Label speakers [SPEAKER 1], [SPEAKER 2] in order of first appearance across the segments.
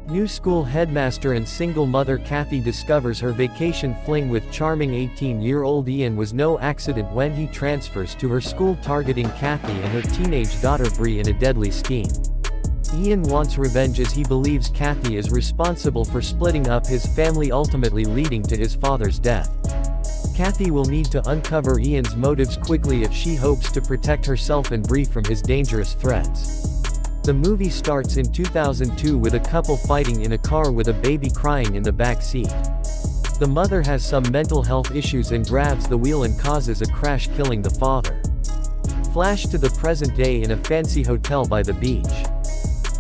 [SPEAKER 1] New school headmaster and single mother Kathy discovers her vacation fling with charming 18-year-old Ian was no accident when he transfers to her school, targeting Kathy and her teenage daughter Bree in a deadly scheme. Ian wants revenge as he believes Kathy is responsible for splitting up his family, ultimately leading to his father's death. Kathy will need to uncover Ian's motives quickly if she hopes to protect herself and Bree from his dangerous threats. The movie starts in 2002 with a couple fighting in a car with a baby crying in the back seat. The mother has some mental health issues and grabs the wheel and causes a crash, killing the father. Flash to the present day in a fancy hotel by the beach.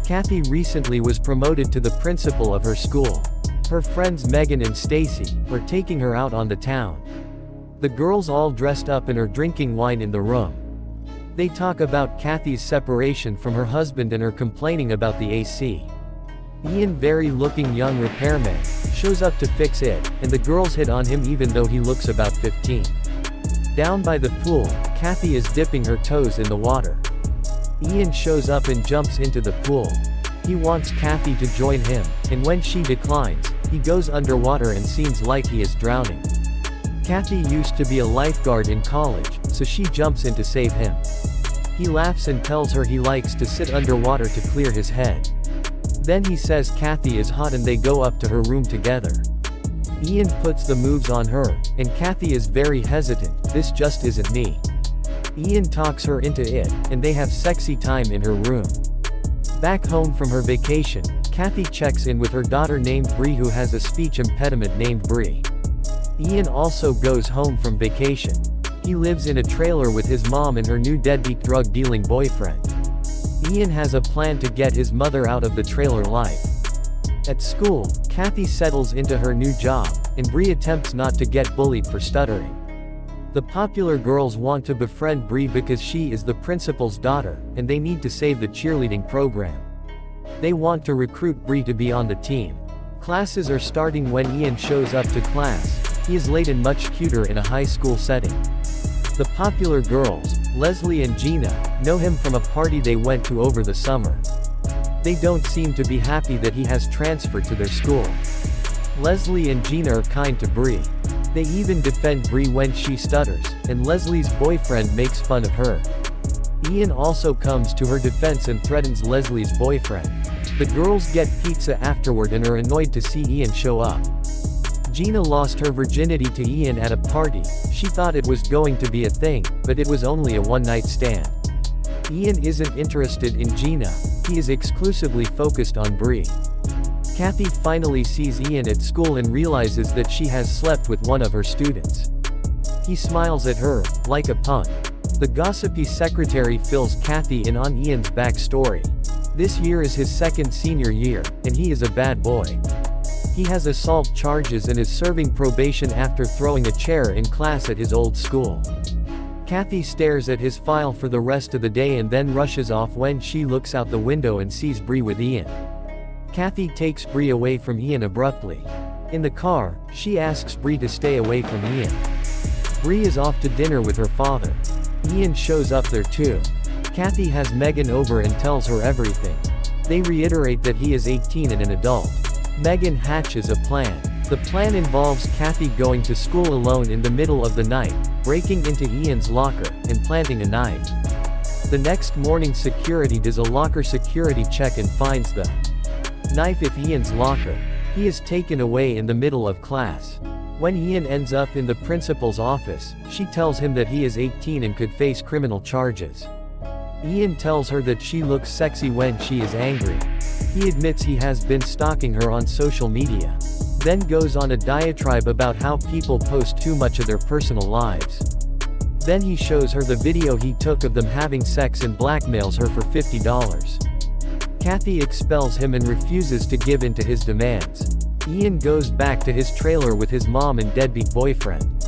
[SPEAKER 1] Kathy recently was promoted to the principal of her school. Her friends Megan and Stacy were taking her out on the town. The girls all dressed up and are drinking wine in the room. They talk about Kathy's separation from her husband and her complaining about the AC. Ian, very looking young repairman, shows up to fix it, and the girls hit on him even though he looks about 15. Down by the pool, Kathy is dipping her toes in the water. Ian shows up and jumps into the pool. He wants Kathy to join him, and when she declines, he goes underwater and seems like he is drowning. Kathy used to be a lifeguard in college, so she jumps in to save him. He laughs and tells her he likes to sit underwater to clear his head. Then he says Kathy is hot and they go up to her room together. Ian puts the moves on her, and Kathy is very hesitant. "This just isn't me." Ian talks her into it, and they have sexy time in her room. Back home from her vacation, Kathy checks in with her daughter named Bree, who has a speech impediment named Bree. Ian also goes home from vacation. He lives in a trailer with his mom and her new deadbeat drug-dealing boyfriend. Ian has a plan to get his mother out of the trailer life. At school, Kathy settles into her new job, and Bree attempts not to get bullied for stuttering. The popular girls want to befriend Bree because she is the principal's daughter, and they need to save the cheerleading program. They want to recruit Bree to be on the team. Classes are starting when Ian shows up to class. He is late and much cuter in a high school setting. The popular girls, Leslie and Gina, know him from a party they went to over the summer. They don't seem to be happy that he has transferred to their school. Leslie and Gina are kind to Bree. They even defend Bree when she stutters, and Leslie's boyfriend makes fun of her. Ian also comes to her defense and threatens Leslie's boyfriend. The girls get pizza afterward and are annoyed to see Ian show up. Gina lost her virginity to Ian at a party. She thought it was going to be a thing, but it was only a one-night stand. Ian isn't interested in Gina. He is exclusively focused on Bree. Kathy finally sees Ian at school and realizes that she has slept with one of her students. He smiles at her, like a punk. The gossipy secretary fills Kathy in on Ian's backstory. This year is his second senior year, and he is a bad boy. He has assault charges and is serving probation after throwing a chair in class at his old school. Kathy stares at his file for the rest of the day and then rushes off when she looks out the window and sees Bree with Ian. Kathy takes Bree away from Ian abruptly. In the car, she asks Bree to stay away from Ian. Bree is off to dinner with her father. Ian shows up there too. Kathy has Megan over and tells her everything. They reiterate that he is 18 and an adult. Megan hatches a plan. The plan involves Kathy going to school alone in the middle of the night, breaking into Ian's locker, and planting a knife. The next morning, security does a locker security check and finds the knife in Ian's locker. He is taken away in the middle of class. When Ian ends up in the principal's office, she tells him that he is 18 and could face criminal charges. Ian tells her that she looks sexy when she is angry. He admits he has been stalking her on social media. Then goes on a diatribe about how people post too much of their personal lives. Then he shows her the video he took of them having sex and blackmails her for $50. Kathy expels him and refuses to give in to his demands. Ian goes back to his trailer with his mom and deadbeat boyfriend.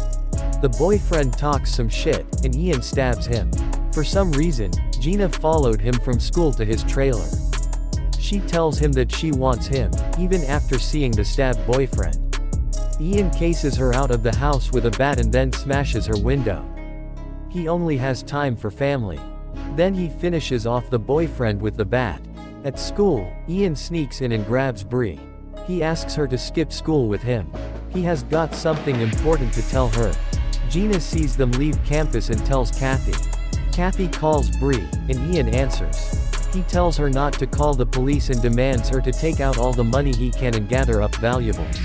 [SPEAKER 1] The boyfriend talks some shit, and Ian stabs him. For some reason, Gina followed him from school to his trailer. She tells him that she wants him, even after seeing the stabbed boyfriend. Ian cases her out of the house with a bat and then smashes her window. He only has time for family. Then he finishes off the boyfriend with the bat. At school, Ian sneaks in and grabs Bree. He asks her to skip school with him. He has got something important to tell her. Gina sees them leave campus and tells Kathy. Kathy calls Bree, and Ian answers. He tells her not to call the police and demands her to take out all the money he can and gather up valuables.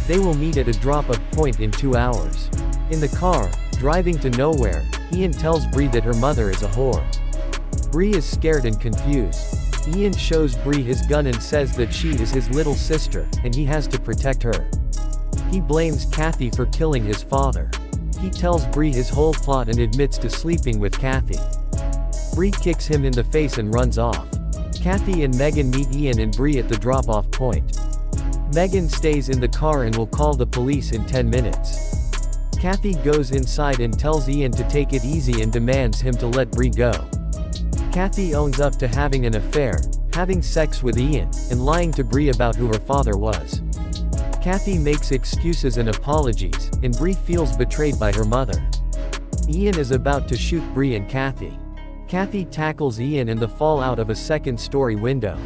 [SPEAKER 1] They will meet at a drop-off point in 2 hours. In the car, driving to nowhere, Ian tells Bree that her mother is a whore. Bree is scared and confused. Ian shows Bree his gun and says that she is his little sister, and he has to protect her. He blames Kathy for killing his father. He tells Bree his whole plot and admits to sleeping with Kathy. Bree kicks him in the face and runs off. Kathy and Megan meet Ian and Bree at the drop-off point. Megan stays in the car and will call the police in 10 minutes. Kathy goes inside and tells Ian to take it easy and demands him to let Bree go. Kathy owns up to having an affair, having sex with Ian, and lying to Bree about who her father was. Kathy makes excuses and apologies, and Bree feels betrayed by her mother. Ian is about to shoot Bree and Kathy. Kathy tackles Ian and they fall out of a second-story window.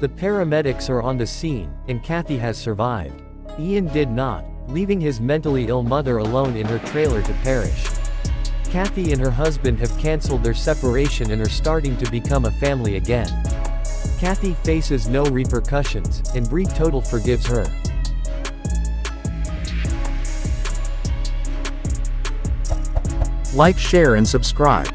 [SPEAKER 1] The paramedics are on the scene, and Kathy has survived. Ian did not, leaving his mentally ill mother alone in her trailer to perish. Kathy and her husband have cancelled their separation and are starting to become a family again. Kathy faces no repercussions, and Bree total forgives her.
[SPEAKER 2] Like, share and subscribe.